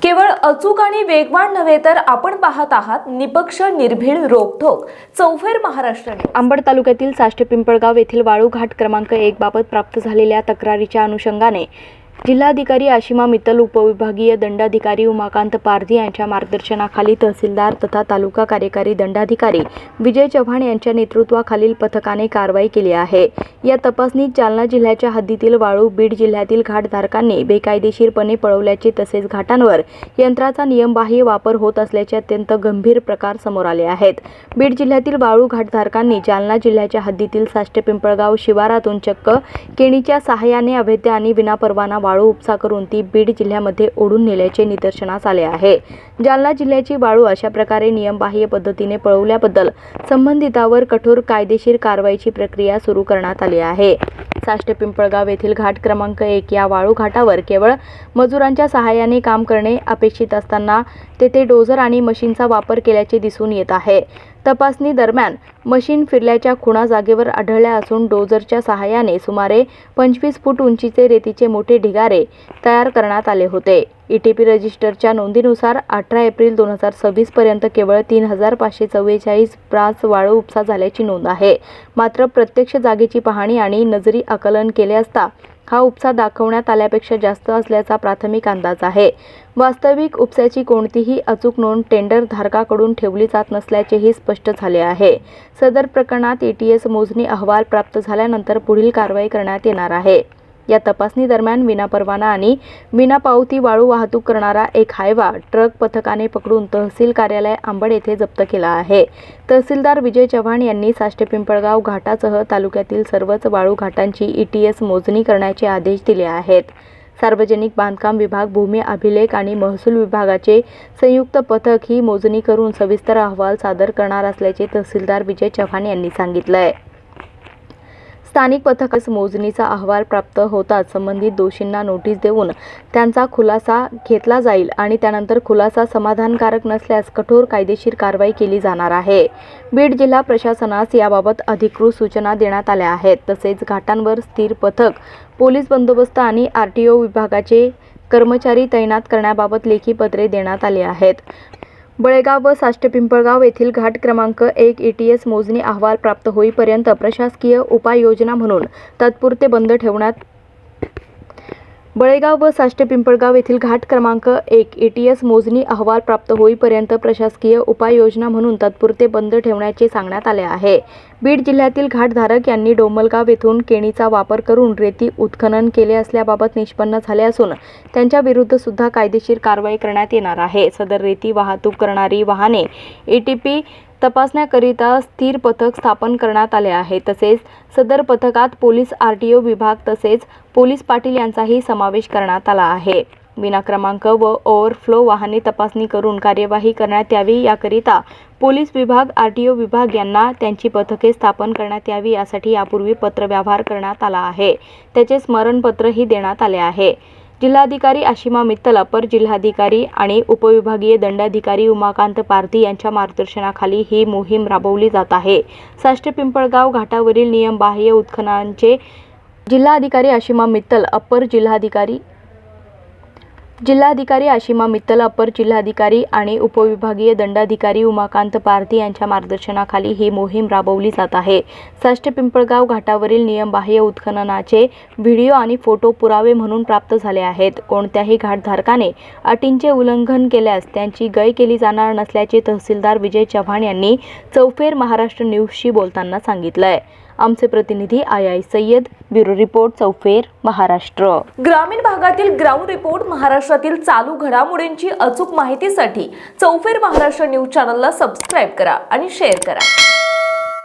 केवळ अचूक आणि वेगवान नव्हे तर आपण पाहत आहात निपक्ष निर्भीड रोखोक चौफेर महाराष्ट्र। अंबड तालुक्यातील साष्टे पिंपळगाव येथील वाळू घाट क्रमांक 1 बाबत प्राप्त झालेल्या तक्रारीच्या अनुषंगाने जिल्हाधिकारी आशिमा मित्तल, उपविभागीय दंडाधिकारी उमाकांत पारधी यांच्या मार्गदर्शनाखाली तहसीलदार तथा तालुका कार्यकारी दंडाधिकारी विजय चव्हाण यांच्या नेतृत्वाखालील पथकाने कारवाई केली आहे। या तपासणीत जालना जिल्ह्याच्या हद्दीतील वाळू बीड जिल्ह्यातील घाटधारकांनी बेकायदेशीरपणे पळवल्याचे तसेच घाटांवर यंत्राचा नियमबाह्य वापर होत असल्याचे अत्यंत गंभीर प्रकार समोर आले आहेत। बीड जिल्ह्यातील वाळू घाटधारकांनी जालना जिल्ह्याच्या हद्दीतील साष्टे पिंपळगाव शिवारातून चक्क केणीच्या सहाय्याने अवैध आणि विनापरवाना वाळू उपसा करून ती बीड जिल्ह्यामध्ये ओढून नेल्याचे निदर्शनास आले आहे। जालना जिल्ह्याची वाळू अशा प्रकारे नियमबाह्य पद्धतीने पळवल्याबद्दल संबंधितांवर कठोर कायदेशीर कारवाईची प्रक्रिया सुरू करण्यात आली आहे। साष्टे पिंपळगाव येथील घाट क्रमांक 1 या वाळू घाटावर केवळ मजुरांच्या सहाय्याने काम करणे अपेक्षित असताना तेथे डोझर आणि मशीनचा वापर केल्याचे दिसून येत आहे। तपासणी दरम्यान मशीन फिरल्याच्या खुणा जागेवर आढळल्या असून डोझरच्या सहाय्याने सुमारे 25 फूट उंचीचे रेतीचे मोठे ढिगारे तयार करण्यात आले होते। ईटीपी रजिस्टरच्या नोंदीनुसार 18 एप्रिल 2026 पर्यंत केवळ 3544 ब्रास वाळू उपसा झाल्याची नोंद आहे। मात्र प्रत्यक्ष जागेची पाहणी आणि नजरी आकलन केले असता हा उपसा दाखवण्यात आल्यापेक्षा जास्त असल्याचा प्राथमिक अंदाज आहे। वास्तविक उपसाची कोणतीही अचूक नोंद टेंडर धारकाकडून ठेवली जात नसल्याचेही स्पष्ट झाले आहे। सदर प्रकरणात एटीएस मोजणी अहवाल प्राप्त झाल्यानंतर पुढील कारवाई करण्यात येणार आहे। या तपासणी दरम्यान विनापरवाना आणि विनापावती वाळू वाहतूक करणारा एक हायवा ट्रक पथकाने पकडून तहसील कार्यालय अंबड येथे जप्त केला आहे। तहसीलदार विजय चव्हाण यांनी साष्टे पिंपळगाव घाटासह तालुक्यातील सर्वच वाळू घाटांची ईटीएस मोजणी करण्याचे आदेश दिले आहेत। सार्वजनिक बांधकाम विभाग, भूमी अभिलेख आणि महसूल विभागाचे संयुक्त पथक ही मोजणी करून सविस्तर अहवाल सादर करणार असल्याचे तहसीलदार विजय चव्हाण यांनी सांगितले। स्थानिक पथकास मोजणीचा अहवाल प्राप्त होताच संबंधित दोषींना नोटीस देऊन त्यांचा खुलासा घेतला जाईल आणि त्यानंतर खुलासा समाधानकारक नसल्यास कठोर कायदेशीर कारवाई केली जाणार आहे। बीड जिल्हा प्रशासनास याबाबत अधिकृत सूचना देण्यात आल्या आहेत। तसेच घाटांवर स्थिर पथक, पोलीस बंदोबस्त आणि आरटीओ विभागाचे कर्मचारी तैनात करण्याबाबत लेखी पत्रे देण्यात आली आहेत। बळेगाव व साष्टे पिंपळगाव येथील घाट क्रमांक 1 ईटीएस मोजणी अहवाल प्राप्त होईपर्यंत प्रशासकीय उपाययोजना म्हणून तात्पुरते बंद ठेवण्यात बळेगाव व साष्टे पिंपळगाव येथील घाट क्रमांक 1 एटीएस मोजणी अहवाल प्राप्त होईपर्यंत प्रशासकीय उपाययोजना म्हणून तात्पुरते बंद ठेवण्याचे सांगण्यात आले आहे। बीड जिल्ह्यातील घाटधारक यांनी डोमलगाव येथून केणीचा वापर करून रेती उत्खनन केले असल्याबाबत निष्पन्न झाले असून त्यांच्या विरुद्ध सुद्धा कायदेशीर कारवाई करण्यात येणार आहे। सदर रेती वाहतूक करणारी वाहने ईटीपी तपासण्याकरिता स्थिर पथक स्थापन करण्यात आले आहे। तसेच सदर पथकात पोलीस, आरटीओ विभाग तसेच पोलीस पाटील यांचाही समावेश करण्यात आला आहे। विना क्रमांक व ओव्हरफ्लो वाहने तपासणी करून कार्यवाही करण्यात यावी याकरिता पोलीस विभाग, आरटीओ विभाग यांना त्यांची पथके स्थापन करण्यात यावी यासाठी यापूर्वी पत्रव्यवहार करण्यात आला आहे। त्याचे स्मरणपत्रही देण्यात आले आहे। जिल्हाधिकारी आशिमा मित्तल, अपर जिल्हाधिकारी आणि उपविभागीय दंडाधिकारी उमाकांत पारधी यांच्या मार्गदर्शनाखाली ही मोहीम राबवली जात आहे। साष्टे पिंपळगाव घाटावरील नियमबाह्य उत्खननाचे जिल्हाधिकारी आशिमा मित्तल, अपर जिल्हाधिकारी आशिमा मित्तल, अपर जिल्हाधिकारी आणि उपविभागीय दंडाधिकारी उमाकांत पारधी यांच्या मार्गदर्शनाखाली ही मोहीम राबवली जात आहे। साष्टे पिंपळगाव घाटावरील नियमबाह्य उत्खननाचे व्हिडिओ आणि फोटो पुरावे म्हणून प्राप्त झाले आहेत। कोणत्याही घाटधारकाने अटींचे उल्लंघन केल्यास त्यांची गय केली जाणार नसल्याचे तहसीलदार विजय चव्हाण यांनी चौफेर महाराष्ट्र न्यूजशी बोलताना सांगितलंय। आमचे प्रतिनिधी आय सय्यद, ब्युरो रिपोर्ट, चौफेर महाराष्ट्र। ग्रामीण भागातील ग्राउंड रिपोर्ट, महाराष्ट्रातील चालू घडामोडींची अचूक माहितीसाठी चौफेर महाराष्ट्र न्यूज चॅनलला सबस्क्राईब करा आणि शेअर करा।